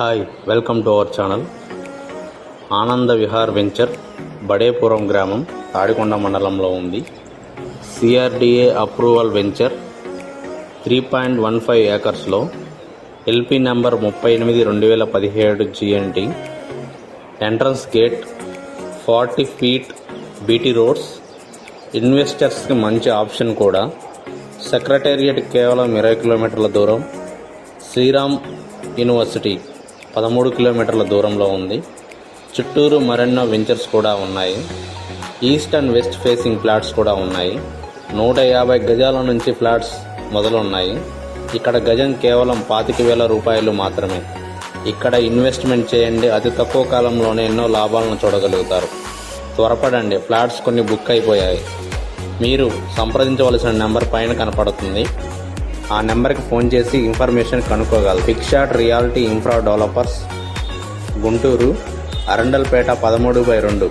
Hi, welcome to our channel. Ananda Vihar venture Badepuram గ్రామం తాడికొండ మండలంలో ఉంది. సిఆర్డిఏ అప్రూవల్ వెంచర్ 3.15 ఏకర్స్లో LP number 38/2017 GNT. Entrance gate, 40 feet BT roads. ఇన్వెస్టర్స్కి మంచి ఆప్షన్ కూడా. సెక్రటేరియట్ కేవలం 20 కిలోమీటర్ల దూరం. శ్రీరామ్ యూనివర్సిటీ 13 కిలోమీటర్ల దూరంలో ఉంది. చుట్టూరు మరెన్నో వెంచర్స్ కూడా ఉన్నాయి. East and west facing flats కూడా ఉన్నాయి. 150 గజాల నుంచి ఫ్లాట్స్ మొదలున్నాయి. ఇక్కడ గజం కేవలం 25,000 రూపాయలు మాత్రమే. ఇక్కడ ఇన్వెస్ట్మెంట్ చేయండి, అతి తక్కువ కాలంలోనే ఎన్నో లాభాలను చూడగలుగుతారు. త్వరపడండి, ఫ్లాట్స్ కొన్ని బుక్ అయిపోయాయి. మీరు సంప్రదించవలసిన నెంబర్ పైన కనపడుతుంది. ఆ నెంబర్కి ఫోన్ చేసి ఇన్ఫర్మేషన్ కనుక్కోగలరు. Big shot reality infra developers, Guntur, Arundelpet 13/2.